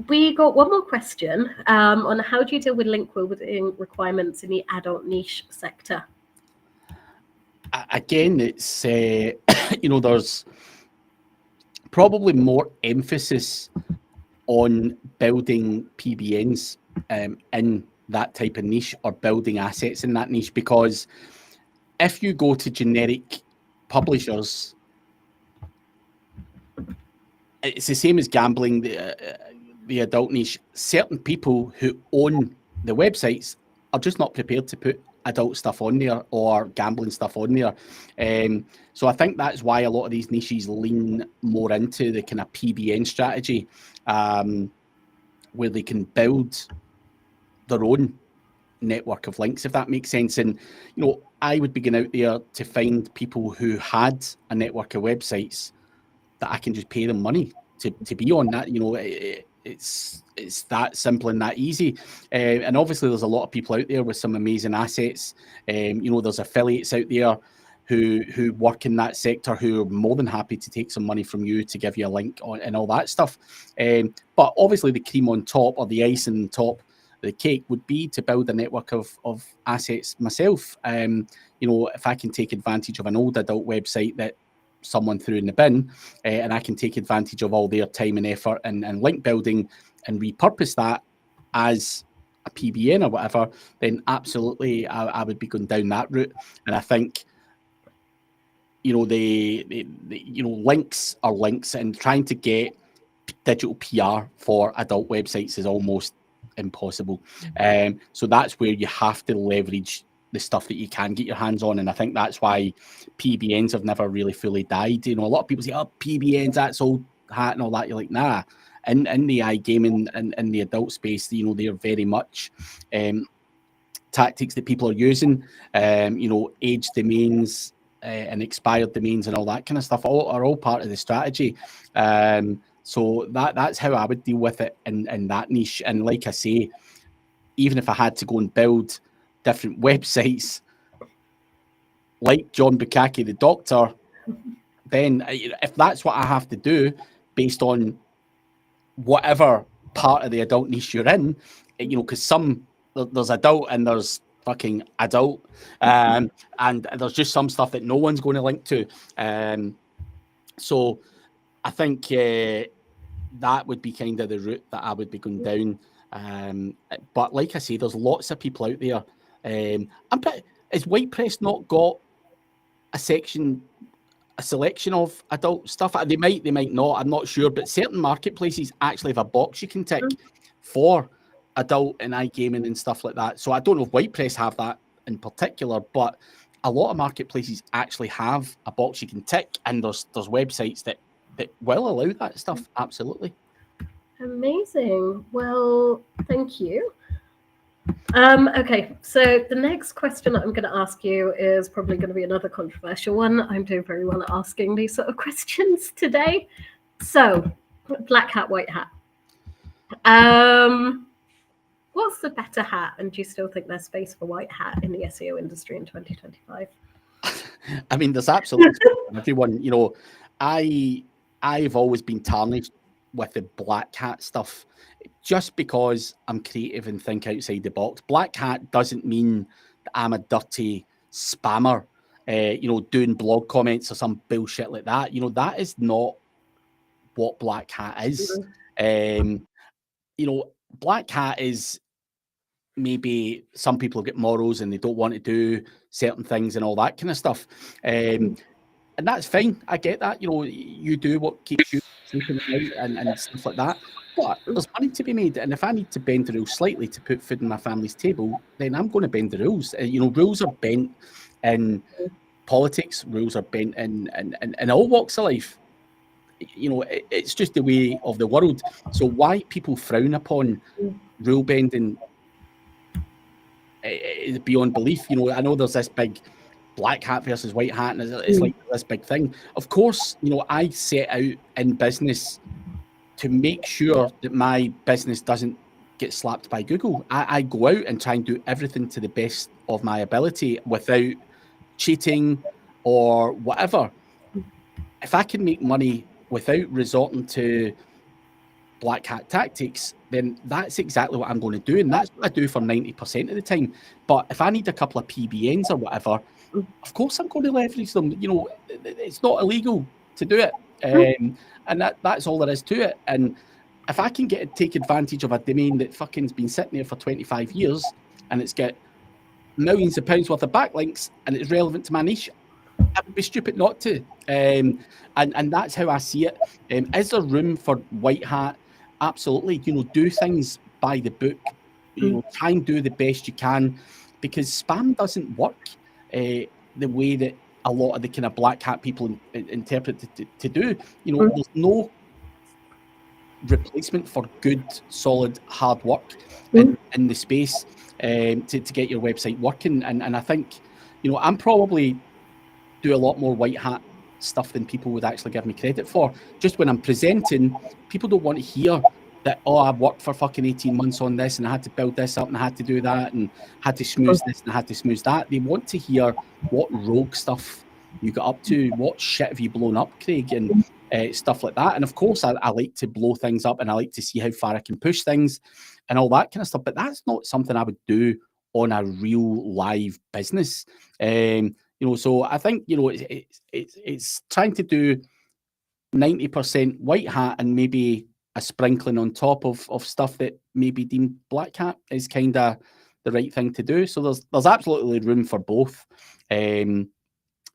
We got one more question on how do you deal with link building requirements in the adult niche sector? Again, it's, there's probably more emphasis on building PBNs in that type of niche, or building assets in that niche, because if you go to generic publishers, it's the same as gambling, the adult niche. Certain people who own the websites are just not prepared to put adult stuff on there or gambling stuff on there. So I think that's why a lot of these niches lean more into the kind of PBN strategy, where they can build their own network of links, if that makes sense. And I would be going out there to find people who had a network of websites that I can just pay them money to be on that. It's that simple and that easy. And obviously there's a lot of people out there with some amazing assets. There's affiliates out there who work in that sector who are more than happy to take some money from you to give you a link on and all that stuff. But obviously the cream on top, or the ice on top, the cake, would be to build a network of assets myself. If I can take advantage of an old adult website that someone threw in the bin, and I can take advantage of all their time and effort and link building and repurpose that as a PBN or whatever, then absolutely I would be going down that route. And I think links are links, and trying to get digital PR for adult websites is almost impossible. So that's where you have to leverage the stuff that you can get your hands on. And I think that's why PBNs have never really fully died. A lot of people say, oh, PBNs, that's old hat and all that. You're like, nah. In the iGaming and in the adult space, they're very much tactics that people are using. Age domains and expired domains and all that kind of stuff are all part of the strategy. So that's how I would deal with it in that niche. And like I say, even if I had to go and build different websites like John Bukaki the doctor, then if that's what I have to do based on whatever part of the adult niche you're in, because there's adult and there's fucking adult, and there's just some stuff that no one's going to link to. So I think that would be kind of the route that I would be going down. But like I say, there's lots of people out there. Has WordPress not got a selection of adult stuff? They might not, I'm not sure, but certain marketplaces actually have a box you can tick for adult and iGaming and stuff like that. So I don't know if WordPress have that in particular, but a lot of marketplaces actually have a box you can tick, and there's websites that will allow that stuff. Absolutely. Amazing. Well, thank you. Okay, so the next question that I'm going to ask you is probably going to be another controversial one. I'm doing very well at asking these sort of questions today. So, black hat, white hat. What's the better hat, and do you still think there's space for white hat in the SEO industry in 2025? I mean, there's absolutely everyone. I've always been tarnished with the black hat stuff, just because I'm creative and think outside the box. Black hat doesn't mean that I'm a dirty spammer, doing blog comments or some bullshit like that. That is not what black hat is. Black hat is maybe some people get morals and they don't want to do certain things and all that kind of stuff. And that's fine. I get that. You do what keeps you sleeping at night and stuff like that. But there's money to be made, and if I need to bend the rules slightly to put food on my family's table, then I'm going to bend the rules. Rules are bent in politics. Rules are bent in all walks of life. It's just the way of the world. So why people frown upon rule bending is beyond belief. I know there's this big black hat versus white hat, and it's like this big thing. Of course, I set out in business to make sure that my business doesn't get slapped by Google. I go out and try and do everything to the best of my ability without cheating or whatever. If I can make money without resorting to black hat tactics, then that's exactly what I'm going to do. And that's what I do for 90% of the time. But if I need a couple of PBNs or whatever, of course I'm going to leverage them. It's not illegal to do it. And that's all there is to it. And if I can take advantage of a domain that fucking's been sitting there for 25 years and it's got millions of pounds worth of backlinks and it's relevant to my niche, I would be stupid not to. And that's how I see it. Is there room for white hat? Absolutely. Do things by the book. Try and do the best you can, because spam doesn't work the way that a lot of the kind of black hat people interpret it to do. There's no replacement for good, solid, hard work in the space to get your website working. And I think, I'm probably do a lot more white hat stuff than people would actually give me credit for. Just when I'm presenting, people don't want to hear that, I've worked for fucking 18 months on this and I had to build this up and I had to do that and had to smooth this and I had to smooth that. They want to hear what rogue stuff you got up to, what shit have you blown up, Craig, and stuff like that. And of course, I like to blow things up and I like to see how far I can push things and all that kind of stuff. But that's not something I would do on a real live business. So I think, it's trying to do 90% white hat and maybe a sprinkling on top of stuff that may be deemed black hat is kind of the right thing to do. So there's absolutely room for both. And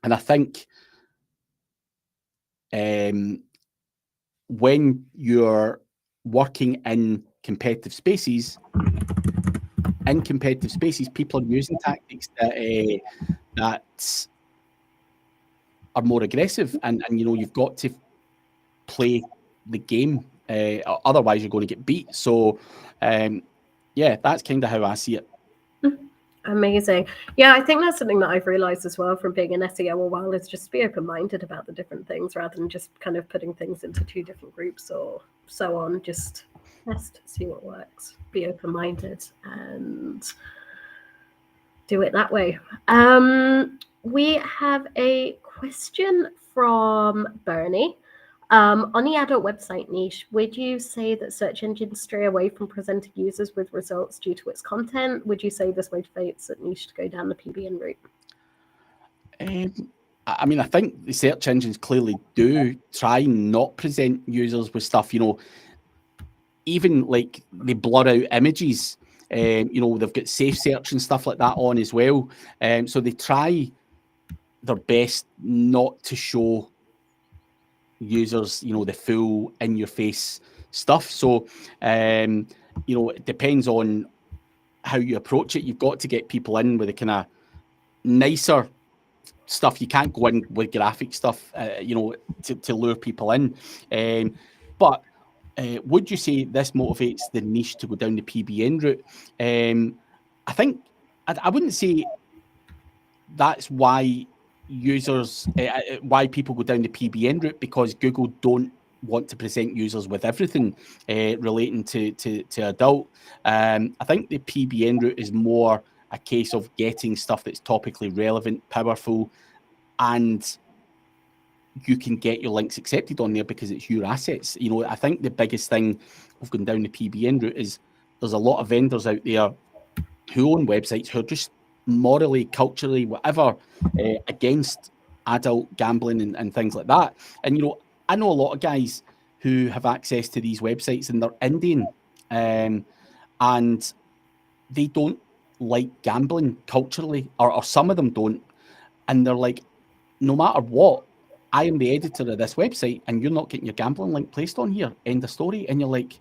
I think when you're working in competitive spaces, people are using tactics that are more aggressive, and you've got to play the game, otherwise you're going to get beat. So that's kind of how I see it. Amazing. Yeah, I think that's something that I've realized as well from being an SEO a while, is just be open-minded about the different things rather than just kind of putting things into two different groups or so on. Just test, see what works, be open-minded and do it that way. We have a question from Bernie. On the adult website niche, would you say that search engines stray away from presenting users with results due to its content? Would you say this motivates that niche to go down the PBN route? I think the search engines clearly do try and not present users with stuff, even like they blur out images. They've got safe search and stuff like that on as well. So they try their best not to show users, the full in-your-face stuff. So, it depends on how you approach it. You've got to get people in with a kind of nicer stuff. You can't go in with graphic stuff, to lure people in. But would you say this motivates the niche to go down the PBN route? I think I wouldn't say that's why why people go down the PBN route, because Google don't want to present users with everything relating to adult. I think the PBN route is more a case of getting stuff that's topically relevant, powerful, and you can get your links accepted on there because it's your assets. I think the biggest thing of going down the PBN route is there's a lot of vendors out there who own websites who are just morally, culturally, whatever, against adult gambling and things like that. And, I know a lot of guys who have access to these websites and they're Indian, and they don't like gambling culturally, or some of them don't. And they're like, no matter what, I am the editor of this website and you're not getting your gambling link placed on here. End of story. And you're like,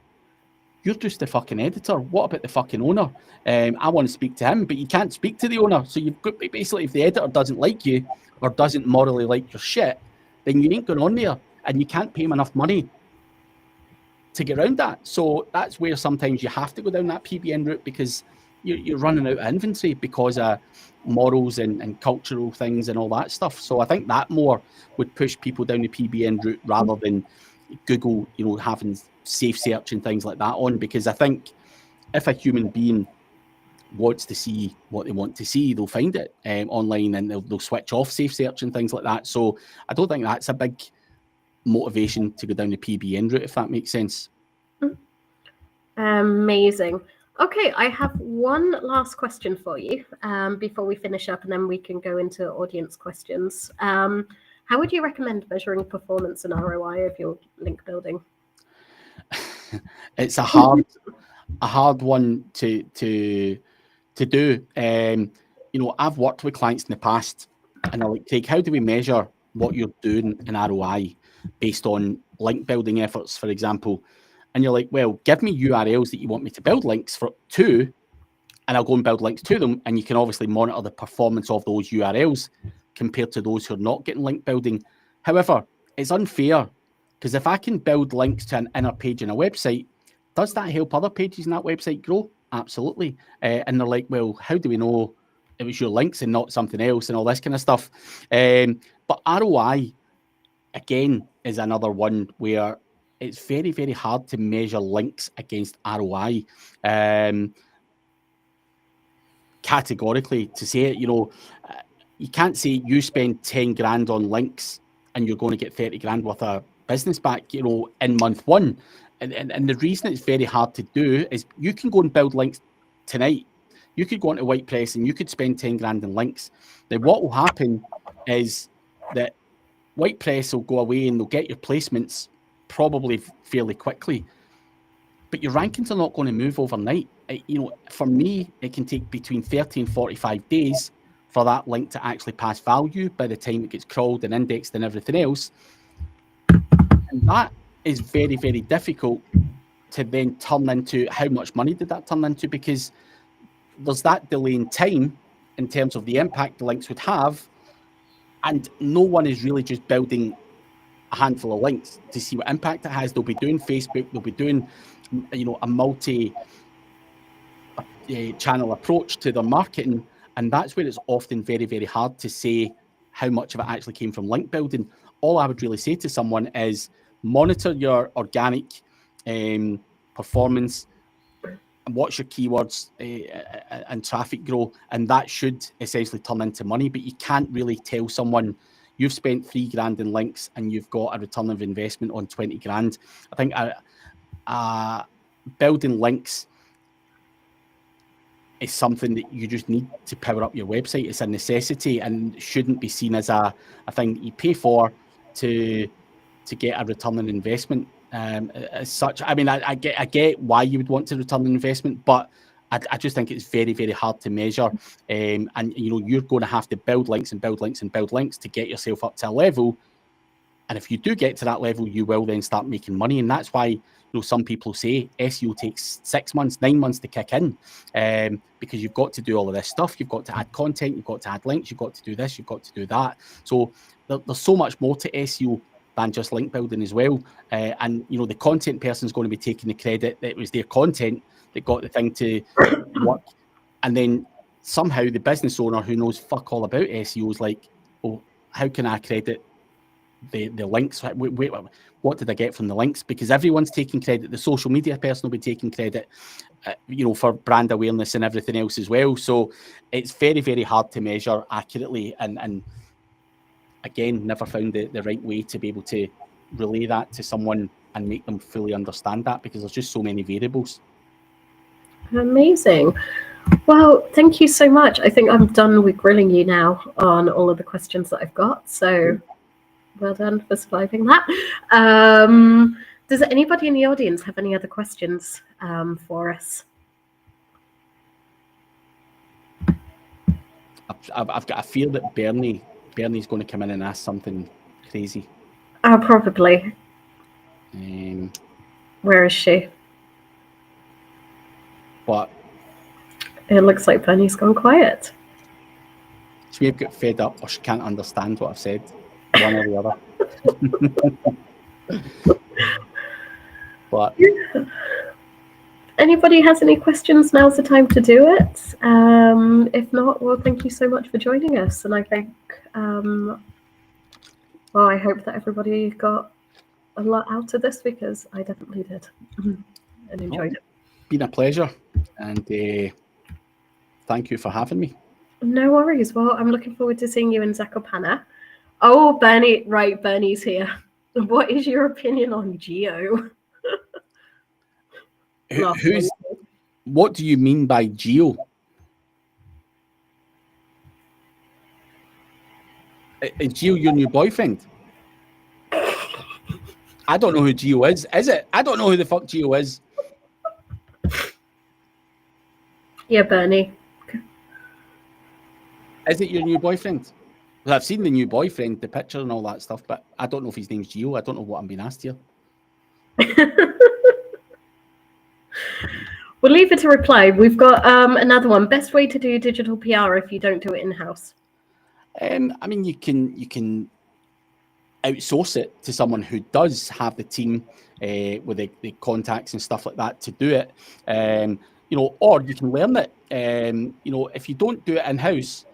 you're just the fucking editor. What about the fucking owner? I want to speak to him, but you can't speak to the owner. So you've got, basically, if the editor doesn't like you or doesn't morally like your shit, then you ain't going on there, and you can't pay him enough money to get around that. So that's where sometimes you have to go down that PBN route, because you're running out of inventory because of morals and cultural things and all that stuff. So I think that more would push people down the PBN route rather than Google, having safe search and things like that on, because I think if a human being wants to see what they want to see, they'll find it online, and they'll switch off safe search and things like that. So I don't think that's a big motivation to go down the PBN route, if that makes sense. Amazing. Okay, I have one last question for you before we finish up, and then we can go into audience questions. How would you recommend measuring performance and ROI of your link building? It's a hard one to do. I've worked with clients in the past, and they're like, Craig, how do we measure what you're doing in ROI based on link building efforts, for example? And you're like, well, give me URLs that you want me to build links to, and I'll go and build links to them. And you can obviously monitor the performance of those URLs compared to those who are not getting link building. However, it's unfair, because if I can build links to an inner page in a website, does that help other pages in that website grow? Absolutely. And they're like, well, how do we know it was your links and not something else, and all this kind of stuff? But ROI, again, is another one where it's very, very hard to measure links against ROI. Categorically, to say it, you can't say you spend 10 grand on links and you're going to get 30 grand worth of business back, in month one. And the reason it's very hard to do is you can go and build links tonight. You could go onto WhitePress and you could spend 10 grand in links. Then what will happen is that WhitePress will go away and they'll get your placements probably fairly quickly, but your rankings are not going to move overnight. For me, it can take between 30 and 45 days for that link to actually pass value by the time it gets crawled and indexed and everything else. And that is very, very difficult to then turn into how much money did that turn into, because there's that delay in time in terms of the impact the links would have, and no one is really just building a handful of links to see what impact it has. They'll be doing Facebook, they'll be doing a multi channel approach to their marketing, and that's where it's often very, very hard to say how much of it actually came from link building. All I would really say to someone is monitor your organic performance and watch your keywords and traffic grow, and that should essentially turn into money. But you can't really tell someone you've spent 3 grand in links and you've got a return of investment on 20 grand. I think building links is something that you just need to power up your website. It's a necessity and shouldn't be seen as a thing that you pay for to get a return on investment. As such, I mean, I get why you would want to return an investment, but I just think it's very, very hard to measure. And you're going to have to build links and build links and build links to get yourself up to a level. And if you do get to that level, you will then start making money. And that's why some people say SEO takes 6 months, 9 months to kick in, because you've got to do all of this stuff. You've got to add content, you've got to add links, you've got to do this, you've got to do that. So there's so much more to SEO than just link building as well. And the content person is going to be taking the credit that it was their content that got the thing to work. And then somehow the business owner who knows fuck all about SEO is like, oh, how can I credit the links? Wait, what did I get from the links? Because everyone's taking credit. The social media person will be taking credit, for brand awareness and everything else as well. So it's very, very hard to measure accurately. And again, never found the right way to be able to relay that to someone and make them fully understand that, because there's just so many variables. Amazing. Well, thank you so much. I think I'm done with grilling you now on all of the questions that I've got. So well done for surviving that. Does anybody in the audience have any other questions for us? I've got a feel that Bernie's going to come in and ask something crazy. Probably. Where is she? But It looks like Bernie's gone quiet. she may have got fed up, or she can't understand what I've said, one or the other. But anybody has any questions, now's the time to do it. If not, well, thank you so much for joining us. And I think, well, I hope that everybody got a lot out of this, because I definitely did and enjoyed it. Been a pleasure, and thank you for having me. No worries. Well, I'm looking forward to seeing you in Zakopane. Oh, Bernie, right, Bernie's here. What is your opinion on Geo? What do you mean by Geo? Is Geo your new boyfriend? I don't know who Geo is. Is it? I don't know who the fuck Geo is. Yeah, Bernie. Is it your new boyfriend? Well, I've seen the new boyfriend, the picture and all that stuff, but I don't know if his name's Geo. I don't know what I'm being asked here. We'll leave it to reply. We've got another one. Best way to do digital PR if you don't do it in-house? I mean, you can outsource it to someone who does have the team with the contacts and stuff like that to do it. You know, or you can learn it. You know, if you don't do it in-house,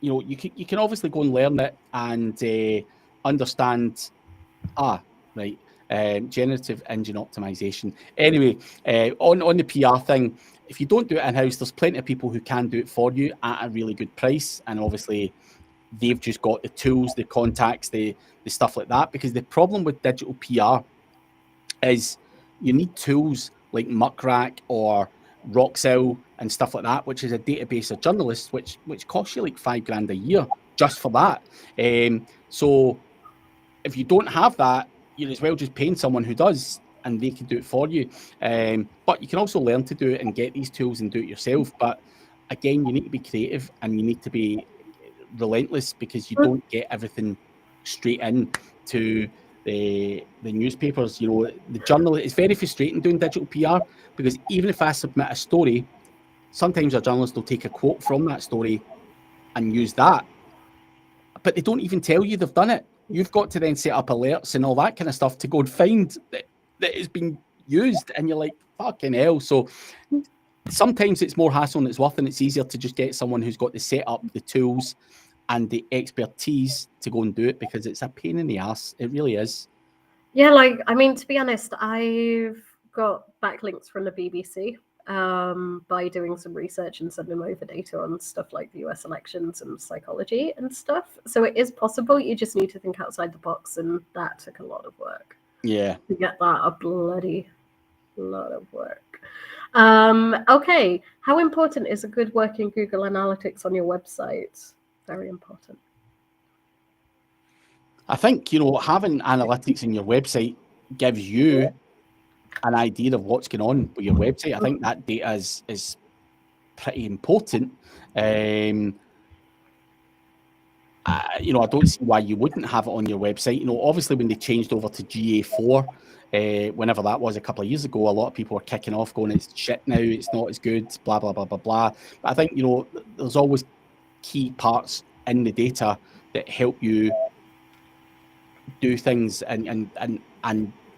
you know, you can obviously go and learn it and understand. Right. Generative engine optimization. Anyway, on the PR thing, if you don't do it in-house, there's plenty of people who can do it for you at a really good price, and obviously they've just got the tools, the contacts, the stuff like that. Because the problem with digital PR is you need tools like Muckrack or Roxel and stuff like that, which is a database of journalists, which costs you like $5,000 a year just for that. So if you don't have that, you're as well just paying someone who does, and they can do it for you. But you can also learn to do it and get these tools and do it yourself. But again, you need to be creative and you need to be relentless, because you don't get everything straight in to the newspapers. You know, the journal, it's very frustrating doing digital PR, because even if I submit a story, sometimes a journalist will take a quote from that story and use that, but they don't even tell you they've done it. You've got to then set up alerts and all that kind of stuff to go and find that it's been used, and you're like, fucking hell. So sometimes it's more hassle than it's worth, and it's easier to just get someone who's got the setup, the tools and the expertise to go and do it, because it's a pain in the ass. It really is. Yeah, like, I mean, to be honest, I've got backlinks from the BBC by doing some research and sending over data on stuff like the US elections and psychology and stuff. So it is possible. You just need to think outside the box, and that took a lot of work. Yeah. To get that, a bloody lot of work. Okay. How important is a good working Google Analytics on your website? Very important. I think, you know, having analytics in your website gives you an idea of what's going on with your website. I think that data is pretty important. You know, I don't see why you wouldn't have it on your website. You know, obviously when they changed over to GA4, whenever that was a couple of years ago, a lot of people were kicking off going, it's shit now, it's not as good, blah, blah, blah, blah, blah. But I think, you know, there's always key parts in the data that help you do things and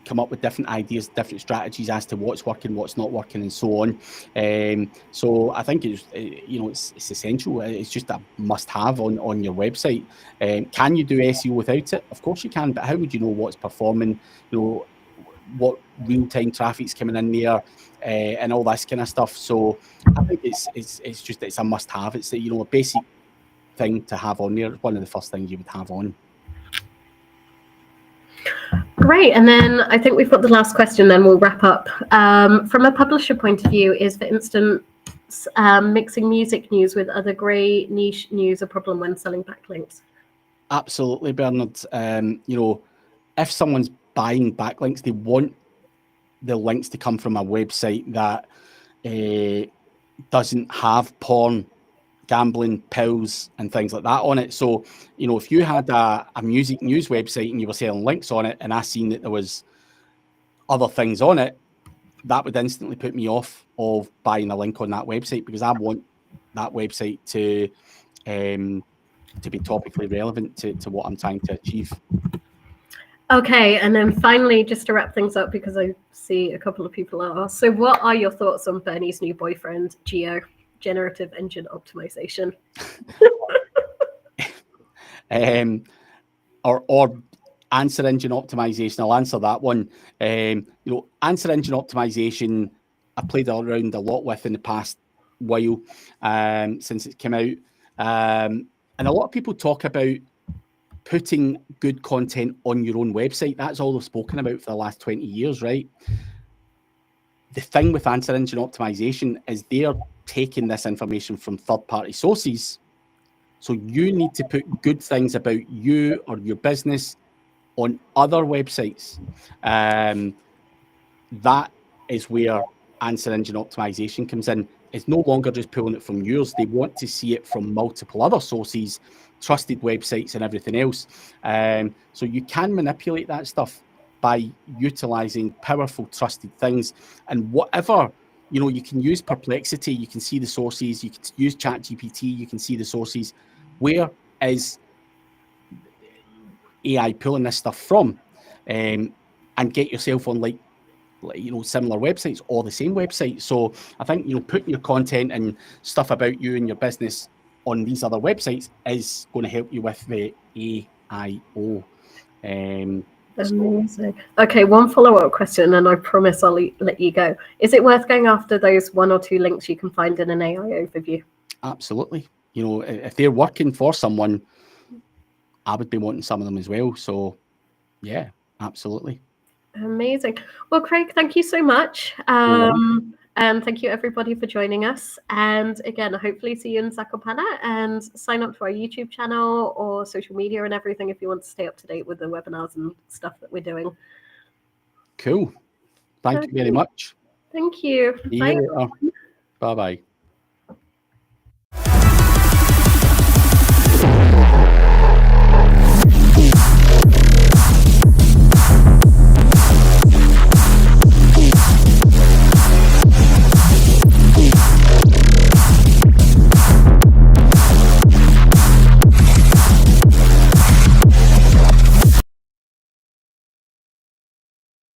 come up with different ideas, different strategies as to what's working, what's not working, and so on. So I think it's, you know, it's essential. It's just a must-have on your website. Can you do SEO without it? Of course you can, but how would you know what's performing? You know, what real-time traffic's coming in there, and all this kind of stuff. So I think it's a must-have. It's a, you know, a basic thing to have on there. One of the first things you would have on. Great. And then I think we've got the last question, then we'll wrap up. From a publisher point of view, is, for instance, mixing music news with other grey niche news a problem when selling backlinks? Absolutely, Bernard. You know, if someone's buying backlinks, they want the links to come from a website that doesn't have porn, gambling, pills and things like that on it. So, you know, if you had a music news website and you were selling links on it, and I seen that there was other things on it, that would instantly put me off of buying a link on that website, because I want that website to be topically relevant to what I'm trying to achieve. Okay, and then finally, just to wrap things up, because I see a couple of people are. So what are your thoughts on Bernie's new boyfriend, Geo, generative engine optimization? Or answer engine optimization. I'll answer that one. Answer engine optimization, I played around a lot with in the past while, since it came out. And a lot of people talk about putting good content on your own website. That's all they've spoken about for the last 20 years, right? The thing with answer engine optimization is they're taking this information from third-party sources. So you need to put good things about you or your business on other websites. That is where answer engine optimization comes in. It's no longer just pulling it from yours. They want to see it from multiple other sources, trusted websites and everything else. So you can manipulate that stuff by utilizing powerful, trusted things. And whatever, you can use Perplexity, you can see the sources, you can use ChatGPT, you can see the sources. Where is AI pulling this stuff from? And get yourself on similar websites or the same website. So I think putting your content and stuff about you and your business on these other websites is going to help you with the AIO. Amazing. Okay, one follow-up question, and I promise I'll let you go. Is it worth going after those 1 or 2 links you can find in an AI overview? Absolutely. If they're working for someone, I would be wanting some of them as well. So yeah, absolutely. Amazing. Well, Craig, thank you so much. And thank you everybody for joining us. And again, hopefully see you in Zakopane, and sign up to our YouTube channel or social media and everything if you want to stay up to date with the webinars and stuff that we're doing. Cool. Thank you very much. Thank you. Bye. Bye-bye.